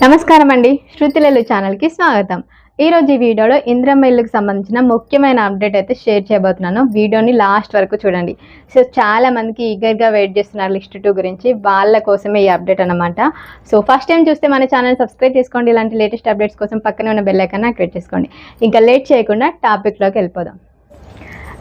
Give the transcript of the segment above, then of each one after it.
నమస్కారం అండి. శృతిలెల్లు ఛానల్‌కి స్వాగతం. ఈరోజు ఈ వీడియోలో ఇందిరమ్మ ఇల్లుకి సంబంధించిన ముఖ్యమైన అప్డేట్ అయితే షేర్ చేయబోతున్నాను. వీడియోని లాస్ట్ వరకు చూడండి. సో చాలా మందికి ఈగర్‌గా వెయిట్ చేస్తున్నారు లిస్ట్ 2 గురించి. వాళ్ళ కోసమే ఈ అప్డేట్ అన్నమాట. సో ఫస్ట్ టైం చూస్తే మన ఛానల్ సబ్స్క్రైబ్ చేసుకోండి. ఇలాంటి లేటెస్ట్ అప్డేట్స్ కోసం పక్కనే ఉన్న బెల్ ఐకాన్ యాక్టివేట్ చేసుకోండి. ఇంకా లేట్ చేయకుండా టాపిక్‌లోకి వెళ్ళిపోదాం.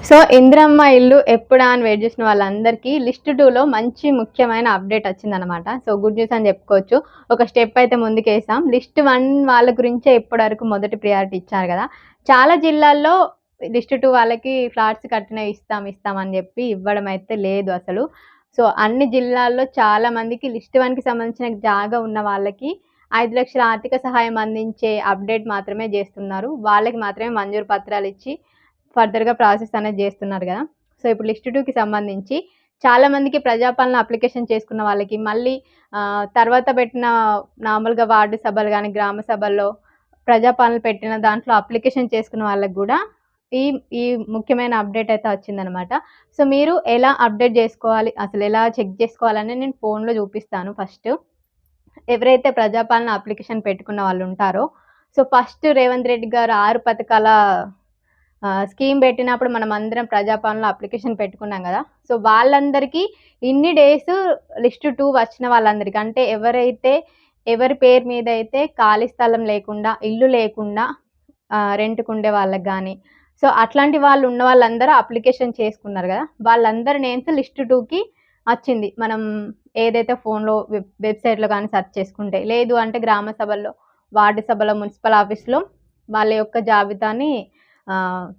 సో ఇందిరమ్మ ఇల్లు ఎప్పుడా అని వెయిట్ చేసిన వాళ్ళందరికీ లిస్ట్ 2లో మంచి ముఖ్యమైన అప్డేట్ వచ్చిందనమాట. సో గుడ్ న్యూస్ అని చెప్పుకోవచ్చు. ఒక స్టెప్ అయితే ముందుకేసాం. లిస్ట్ 1 వాళ్ళ గురించే ఇప్పటివరకు మొదటి ప్రియారిటీ ఇచ్చారు కదా. చాలా జిల్లాల్లో లిస్ట్ 2 వాళ్ళకి ఫ్లాట్స్ కట్టినవి ఇస్తాం అని చెప్పి ఇవ్వడం అయితే లేదు అసలు. సో అన్ని జిల్లాల్లో చాలా మందికి లిస్ట్ 1కి సంబంధించిన జాగా ఉన్న వాళ్ళకి 5 లక్షల ఆర్థిక సహాయం అందించే అప్డేట్ మాత్రమే చేస్తున్నారు. వాళ్ళకి మాత్రమే మంజూరు పత్రాలు ఇచ్చి ఫర్దర్‌గా ప్రాసెస్ అనేది చేస్తున్నారు కదా. సో ఇప్పుడు లిస్ట్ 2కి సంబంధించి చాలా మందికి ప్రజాపాలన అప్లికేషన్ చేసుకున్న వాళ్ళకి మళ్ళీ తర్వాత పెట్టిన నార్మల్‌గా వార్డు సభలు గానీ, గ్రామ సభల్లో ప్రజాపాలన పెట్టిన దాంట్లో అప్లికేషన్ చేసుకున్న వాళ్ళకి గూడా ఈ ఈ ముఖ్యమైన అప్డేట్ అయితే వచ్చిందనమాట. సో మీరు ఎలా అప్డేట్ చేసుకోవాలి, అసలు ఎలా చెక్ చేసుకోవాలని నేను ఫోన్‌లో చూపిస్తాను ఫస్ట్. ఎవరైతే ప్రజాపాలన అప్లికేషన్ పెట్టుకున్న వాళ్ళు ఉంటారో, సో ఫస్ట్ రేవంత్ రెడ్డి గారు 6 పథకాల స్కీమ్ పెట్టినప్పుడు మనమందరం ప్రజాపాలనలో అప్లికేషన్ పెట్టుకున్నాం కదా. సో వాళ్ళందరికీ ఇన్ని డేస్ లిస్ట్ 2 వచ్చిన వాళ్ళందరికీ, అంటే ఎవరి పేరు మీద అయితే ఖాళీ స్థలం లేకుండా, ఇల్లు లేకుండా రెంట్‌కు ఉండే వాళ్ళకి గానీ, సో అట్లాంటి వాళ్ళు ఉన్న వాళ్ళందరూ అప్లికేషన్ చేసుకున్నారు కదా. వాళ్ళందరి నేమ్స్ లిస్ట్ 2కి వచ్చింది. మనం ఏదైతే ఫోన్‌లో వెబ్‌సైట్‌లో కానీ సెర్చ్ చేసుకుంటే, లేదు అంటే గ్రామ సభల్లో, వార్డు సభలో, మున్సిపల్ ఆఫీస్‌లో వాళ్ళ యొక్క జాబితాని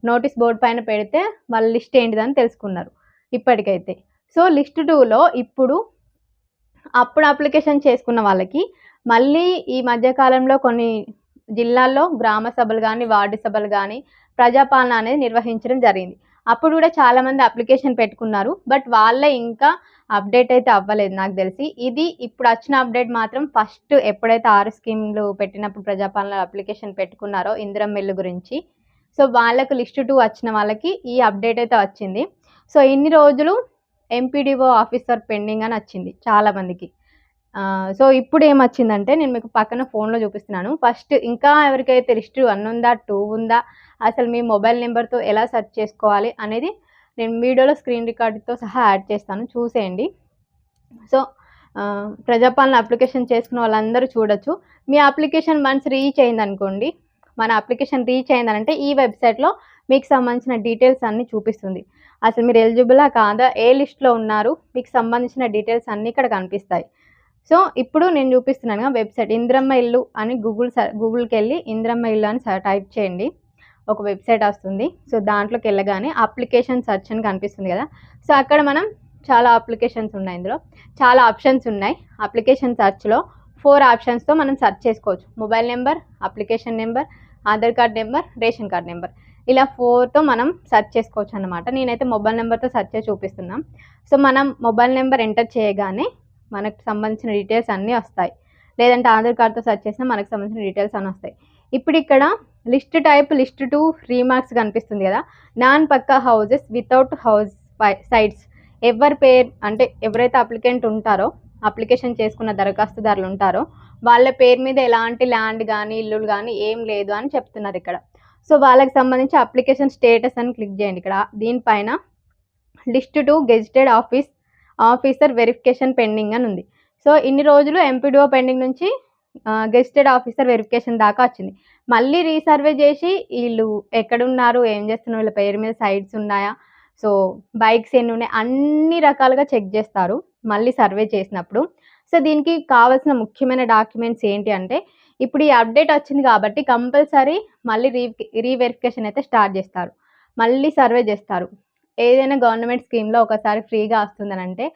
నోటీస్ బోర్డ్ పైన పెడితే వాళ్ళ లిస్ట్ ఏంటిదని తెలుసుకున్నారు ఇప్పటికైతే. సో లిస్ట్ 2లో ఇప్పుడు అప్పుడు అప్లికేషన్ చేసుకున్న వాళ్ళకి మళ్ళీ ఈ మధ్య కాలంలో కొన్ని జిల్లాల్లో గ్రామ సభలు గానీ, వార్డు సభలు గానీ ప్రజాపాలన అనేది నిర్వహించడం జరిగింది. అప్పుడు కూడా చాలామంది అప్లికేషన్ పెట్టుకున్నారు. బట్ వాళ్ళే ఇంకా అప్డేట్ అయితే అవ్వలేదు నాకు తెలిసి. ఇది ఇప్పుడు వచ్చిన అప్డేట్ మాత్రం ఫస్ట్ ఎప్పుడైతే 6 స్కీమ్‌లు పెట్టినప్పుడు ప్రజాపాలన అప్లికేషన్ పెట్టుకున్నారో ఇందిరమ్మ ఇల్లు గురించి, సో వాళ్ళకు లిస్ట్ 2 వచ్చిన వాళ్ళకి ఈ అప్డేట్ అయితే వచ్చింది. సో ఇన్ని రోజులు ఎంపీడీఓ ఆఫీసర్ పెండింగ్ అని వచ్చింది చాలామందికి. సో ఇప్పుడు ఏమొచ్చిందంటే నేను మీకు పక్కన ఫోన్‌లో చూపిస్తున్నాను. ఫస్ట్ ఇంకా ఎవరికైతే లిస్ట్ 1 ఉందా, 2 ఉందా, అసలు మీ మొబైల్ నెంబర్‌తో ఎలా సెర్చ్ చేసుకోవాలి అనేది నేను వీడియోలో స్క్రీన్ రికార్డ్‌తో సహా యాడ్ చేస్తాను, చూసేయండి. సో ప్రజాపాలన అప్లికేషన్ చేసుకున్న వాళ్ళందరూ చూడొచ్చు. మీ అప్లికేషన్ వన్స్ రీచ్ అయిందనుకోండి, మన అప్లికేషన్ రీచ్ అయిందనంటే ఈ వెబ్‌సైట్‌లో మీకు సంబంధించిన డీటెయిల్స్ అన్నీ చూపిస్తుంది. అసలు మీరు ఎలిజిబులా కాదా, ఏ లిస్ట్‌లో ఉన్నారు, మీకు సంబంధించిన డీటెయిల్స్ అన్నీ ఇక్కడ కనిపిస్తాయి. సో ఇప్పుడు నేను చూపిస్తున్నానుగా వెబ్‌సైట్ ఇందిరమ్మ ఇల్లు అని గూగుల్‌కెళ్ళి ఇందిరమ్మ ఇల్లు అని టైప్ చేయండి. ఒక వెబ్‌సైట్ వస్తుంది. సో దాంట్లోకి వెళ్ళగానే అప్లికేషన్ సెర్చ్ అని కనిపిస్తుంది కదా. సో అక్కడ మనం చాలా అప్లికేషన్స్ ఉన్నాయి, ఇందులో చాలా ఆప్షన్స్ ఉన్నాయి. అప్లికేషన్ సెర్చ్‌లో 4 ఆప్షన్స్‌తో మనం సెర్చ్ చేసుకోవచ్చు. Mobile number, application number, Aadhaar card number, ration card number, ఇలా 4తో మనం సెర్చ్ చేసుకోవచ్చు అన్నమాట. నేనైతే మొబైల్ నెంబర్తో సెర్చ్ చేసి చూపిస్తున్నాం. సో మనం మొబైల్ నెంబర్ ఎంటర్ చేయగానే మనకు సంబంధించిన డీటెయిల్స్ అన్నీ వస్తాయి. లేదంటే ఆధార్ కార్డ్‌తో సెర్చ్ చేసినా మనకు సంబంధించిన డీటెయిల్స్ అన్నీ వస్తాయి. ఇప్పుడు ఇక్కడ లిస్ట్ టైప్ లిస్ట్ 2 రీమార్క్స్ కనిపిస్తుంది కదా. నాన్ పక్కా హౌసెస్ వితౌట్ హౌస్ సైట్స్, ఎవరి పేరు అంటే ఎవరైతే అప్లికెంట్ ఉంటారో, అప్లికేషన్ చేసుకున్న దరఖాస్తుదారులు ఉంటారో వాళ్ళ పేరు మీద ఎలాంటి ల్యాండ్ కానీ, ఇల్లులు కానీ ఏం లేదు అని చెప్తున్నారు ఇక్కడ. సో వాళ్ళకి సంబంధించి అప్లికేషన్ స్టేటస్ అని క్లిక్ చేయండి. ఇక్కడ దీనిపైన list 2 gazetted officer verification pending అని ఉంది. సో ఇన్ని రోజులు ఎంపీడీఓ పెండింగ్ నుంచి గెజిటెడ్ ఆఫీసర్ వెరిఫికేషన్ దాకా వచ్చింది. మళ్ళీ రీసర్వే చేసి వీళ్ళు ఎక్కడున్నారు, ఏం చేస్తున్నారు, వీళ్ళ పేరు మీద సైట్స్ ఉన్నాయా, సో బైక్స్ ఎన్ని ఉన్నాయి, అన్ని రకాలుగా చెక్ చేస్తారు మళ్ళీ సర్వే చేసినప్పుడు. సో దీనికి కావాల్సిన ముఖ్యమైన డాక్యుమెంట్స్ ఏంటి అంటే, ఇప్పుడు ఈ అప్డేట్ వచ్చింది కాబట్టి కంపల్సరీ మళ్ళీ రీవెరిఫికేషన్ అయితే స్టార్ట్ చేస్తారు. మళ్ళీ సర్వే చేస్తారు. ఏదైనా గవర్నమెంట్ స్కీమ్‌లో ఒకసారి ఫ్రీగా వస్తుందనంటే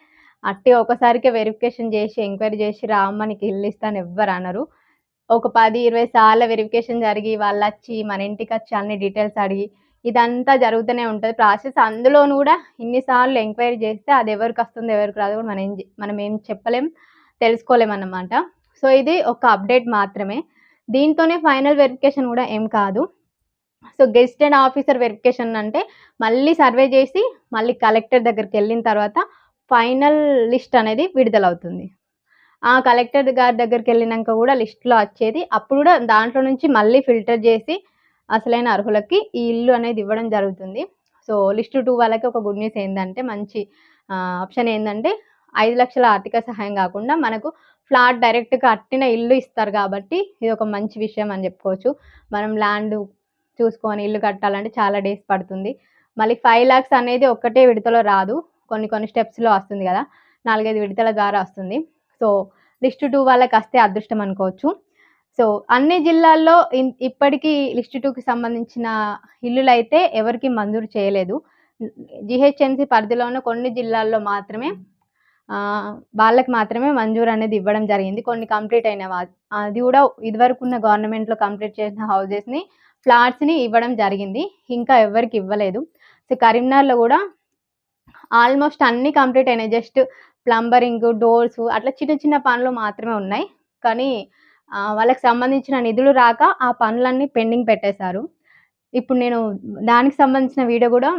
అట్టిగా ఒకసారికే వెరిఫికేషన్ చేసి, ఎంక్వైరీ చేసి రామ్మా నీకు ఇల్లు ఇస్తా అని ఎవ్వరు అనరు. ఒక 10, 20 సార్ల వెరిఫికేషన్ జరిగి వాళ్ళొచ్చి మన ఇంటికొచ్చి అన్ని డీటెయిల్స్ అడిగి ఇదంతా జరుగుతూనే ఉంటది ప్రాసెస్. అందులోను కూడా ఇన్ని సార్లు ఎంక్వైరీ చేస్తే అది ఎవరికొస్తుందో ఎవరికి రాదో కూడా మనం ఏం చెప్పలేం, తెలుసుకోలేమన్నమాట. సో ఇది ఒక అప్డేట్ మాత్రమే. దీంతోనే ఫైనల్ వెరిఫికేషన్ కూడా ఏం కాదు. సో గెజిటెడ్ ఆఫీసర్ వెరిఫికేషన్ అంటే మళ్ళీ సర్వే చేసి మళ్ళీ కలెక్టర్ దగ్గరికి వెళ్ళిన తర్వాత ఫైనల్ లిస్ట్ అనేది విడుదలవుతుంది. ఆ కలెక్టర్ గారి దగ్గరికెళ్ళినంక గూడా లిస్ట్‌లో వచ్చేది. అప్పుడు గూడా దాంట్లో నుంచి మళ్ళీ ఫిల్టర్ జేసి అసలైన అర్హులకి ఈ ఇల్లు అనేది ఇవ్వడం జరుగుతుంది. సో, లిస్ట్ 2 వాళ్ళకి ఒక గుడ్ న్యూస్ ఏందంటే మంచి ఆప్షన్ ఏందంటే 5,00,000 ఆర్థిక సహాయం గాకుండా మనకు ఫ్లాట్ డైరెక్ట్ కట్టిన ఇల్లు ఇస్తారు గాబట్టి ఇదొక మంచి విషయం అని జెప్పుకోవచ్చు. మనం ల్యాండు చూసుకొని ఇల్లు కట్టాలంటే చాలా డేస్ పడుతుంది. మళ్ళీ 5,00,000 అనేది ఒక్కటే విడతలో రాదు. కొన్ని కొన్ని స్టెప్స్‌లో వస్తుంది గదా! 4, 5 విడతల ద్వారా వస్తుంది. సో, లిస్ట్ 2 వాళ్ళకస్తే అదృష్టం అనుకోవచ్చు. సో, అన్ని జిల్లాల్లో ఇప్పటికి లిస్ట్ 2కి సంబంధించిన ఇల్లులైతే ఎవరికీ మంజూరు చేయలేదు. జీహెచ్ఎంసీ పరిధిలో ఉన్న కొన్ని జిల్లాల్లో మాత్రమే వాళ్ళకి మాత్రమే మంజూరు అనేది ఇవ్వడం జరిగింది. కొన్ని కంప్లీట్ అయినవా అది గూడా ఇదివరకున్న గవర్నమెంట్‌లో కంప్లీట్ చేసిన హౌసెస్‌ని, ఫ్లాట్స్‌ని ఇవ్వడం జరిగింది. ఇంకా ఎవ్వరికీ ఇవ్వలేదు. సో, కరీంనగర్‌లో గూడా ఆల్మోస్ట్ అన్నీ కంప్లీట్ అయినాయి. జస్ట్ ప్లంబరింగు, డోర్సు అట్లా చిన్న చిన్న పనులు మాత్రమే ఉన్నాయి. కానీ వాళ్ళకి సంబంధించిన నిధులు రాక ఆ పనులన్నీ పెండింగ్ పెట్టేశారు. ఇప్పుడు నేను దానికి సంబంధించిన వీడియో గూడా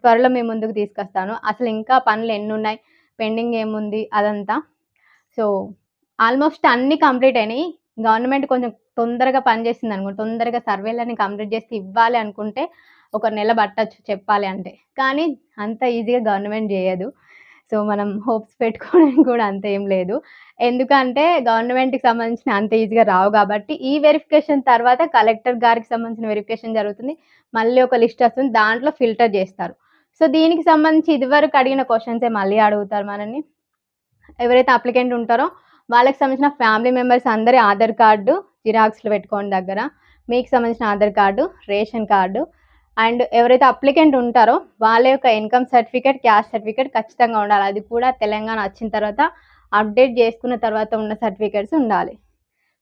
త్వరలో మీ ముందుకు తీసుకొస్తాను. అసలు ఇంకా పనులు ఎన్నున్నాయి, పెండింగ్ ఏముంది అదంతా. సో, ఆల్మోస్ట్ అన్నీ కంప్లీట్ అయినాయి. గవర్నమెంట్ కొంచెం తొందరగా పని చేసిందనుకో తొందరగా సర్వేలన్నీ కంప్లీట్ చేసి ఇవ్వాలి అనుకుంటే ఒక నెల పట్టొచ్చు చెప్పాలి అంటే. కానీ అంత ఈజీగా గవర్నమెంట్ జేయదు. సో, మనం హోప్స్ పెట్టుకోవడానికి కూడా అంత ఏం లేదు. ఎందుకంటే గవర్నమెంట్‌కి సంబంధించిన అంత ఈజీగా రావు గాబట్టి, ఈ వెరిఫికేషన్ తర్వాత కలెక్టర్ గారికి సంబంధించిన వెరిఫికేషన్ జరుగుతుంది. మళ్ళీ ఒక లిస్ట్ వస్తుంది. దాంట్లో ఫిల్టర్ జేస్తారు. సో, దీనికి సంబంధించి ఇదివరకు అడిగిన క్వెషన్సే మళ్ళీ అడుగుతారు మనల్ని. ఎవరైతే అప్లికెంట్ ఉంటారో వాళ్ళకి సంబంధించిన ఫ్యామిలీ మెంబర్స్ అందరి ఆధార్ కార్డు జిరాక్స్‌లు పెట్టుకోండి దగ్గర. మీకు సంబంధించిన Aadhaar card, ration card and ఎవరైతే అప్లికెంట్ ఉంటారో వాళ్ళ యొక్క ఇన్‌కమ్ సర్టిఫికేట్, క్యాస్ట్ సర్టిఫికేట్ ఖచ్చితంగా ఉండాలి. అది కూడా తెలంగాణ వచ్చిన తర్వాత అప్డేట్ చేసుకున్న తర్వాత ఉన్న సర్టిఫికేట్స్ ఉండాలి.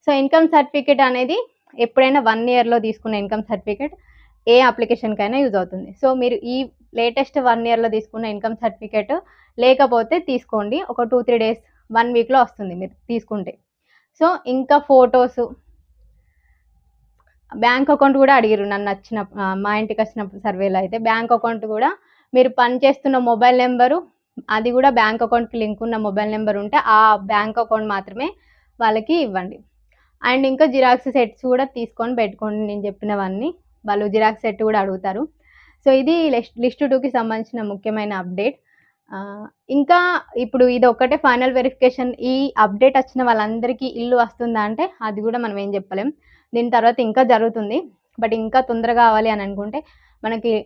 సో, ఇన్‌కమ్ సర్టిఫికేట్ అనేది ఎప్పుడైనా 1 ఇయర్‌లో తీసుకున్న ఇన్‌కమ్ సర్టిఫికేట్ ఏ అప్లికేషన్‌కైనా యూజ్ అవుతుంది. సో, మీరు ఈ లేటెస్ట్ 1 ఇయర్‌లో తీసుకున్న ఇన్‌కమ్ సర్టిఫికేట్ లేకపోతే తీసుకోండి. ఒక 2, 3 డేస్ 1 వీక్‌లో వస్తుంది మీరు తీసుకుంటే. సో, ఇంకా ఫోటోసు, బ్యాంక్ అకౌంట్ గూడా అడిగిర్రు నన్నొచ్చిన మా ఇంటికొచ్చినప్పుడు సర్వేలో అయితే. బ్యాంక్ అకౌంట్ గూడా మీరు పనిచేస్తున్న మొబైల్ నంబరు, అది గూడా బ్యాంక్ అకౌంట్‌కి లింక్ ఉన్న మొబైల్ నంబర్ ఉంటే ఆ బ్యాంక్ అకౌంట్ మాత్రమే వాళ్ళకి ఇవ్వండి. అండ్ ఇంకా జిరాక్స్ సెట్స్ గూడా తీసుకొని పెట్టుకోండి నేను చెప్పినవన్నీ. వాళ్ళు జిరాక్స్ సెట్ గూడా అడుగుతారు. సో, ఇది లిస్ట్ 2కి సంబంధించిన ముఖ్యమైన అప్డేట్. ఇంకా ఇప్పుడు ఇదొక్కటే ఫైనల్ వెరిఫికేషన్ ఈ అప్డేట్ వచ్చిన వాళ్ళందరికీ ఇల్లు వస్తుందా అంటే అది గూడా మనం ఏం చెప్పలేం. దీని తర్వాత ఇంకా జరుగుతుంది. బట్ ఇంకా తొందరగా కావాలి అని అనుకుంటే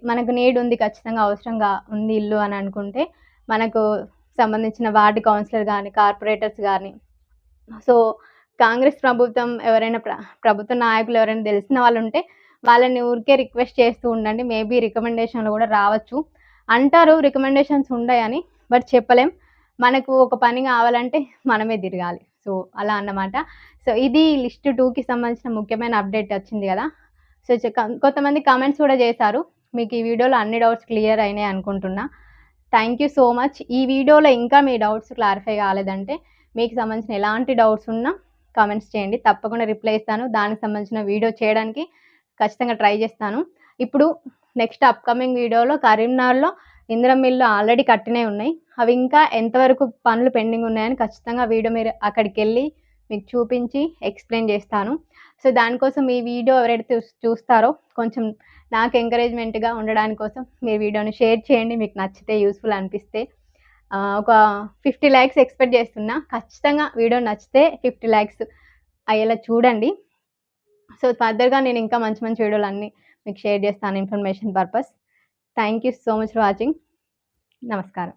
మనకు నీడ్ ఉంది ఖచ్చితంగా అవసరంగా ఉంది ఇల్లు అని అనుకుంటే మనకు సంబంధించిన వార్డ్ కౌన్సిలర్ గాని, కార్పొరేటర్స్ గాని సో, కాంగ్రెస్ ప్రభుత్వం ఎవరైనా ప్రభుత్వ నాయకులు ఎవరైనా తెలిసిన వాళ్ళుంటే వాళ్ళని ఊరికే రిక్వెస్ట్ చేస్తూ ఉండండి. మేబీ రికమెండేషన్‌లు గూడా రావచ్చు. అంటారు రికమెండేషన్స్ ఉండయని. బట్ చెప్పలేం. మనకు ఒక పని గావాలంటే మనమే తిరగాలి. సో, అలా అన్నమాట. సో, ఇది లిస్ట్ 2కి సంబంధించిన ముఖ్యమైన అప్డేట్ వచ్చింది గదా! సో, కొంతమంది కామెంట్స్ గూడా చేశారు. మీకు ఈ వీడియోలో అన్ని డౌట్స్ క్లియర్ అయినాయి అనుకుంటున్నా. Thank you so much. ఈ వీడియోలో ఇంకా మీ డౌట్స్ క్లారిఫై కాలేదంటే మీకు సంబంధించిన ఎలాంటి డౌట్స్ ఉన్నా కామెంట్స్ చేయండి. తప్పకుండా రిప్లై ఇస్తాను. దానికి సంబంధించిన వీడియో చేయడానికి ఖచ్చితంగా ట్రై చేస్తాను. ఇప్పుడు నెక్స్ట్ అప్‌కమింగ్ వీడియోలో కరీంనగర్‌లో ఇందిరమ్మ ఇల్లు ఆల్రెడీ కట్టినయి ఉన్నాయి. అవి ఇంకా ఎంతవరకు పనులు పెండింగ్ ఉన్నాయని ఖచ్చితంగా వీడియో మీరు అక్కడికెళ్ళి మీకు చూపించి ఎక్స్‌ప్లెయిన్ చేస్తాను. సో, దానికోసం ఈ వీడియో ఎవరైతే చూస్తారో కొంచెం నాకు ఎంకరేజ్‌మెంట్‌గా ఉండడానికి కోసం మీరు వీడియోని షేర్ చేయండి. మీకు నచ్చితే యూజ్‌ఫుల్ అనిపిస్తే. ఒక 50 లైక్స్ ఎక్స్‌పెక్ట్ చేస్తున్నా. ఖచ్చితంగా వీడియో నచ్చితే 50 లైక్స్ అయ్యేలా చూడండి. సో, ఫర్దర్‌గా నేను ఇంకా మంచి మంచి వీడియోలన్నీ మీకు షేర్ చేస్తాను information purpose. Thank you so much for watching. నమస్కారం.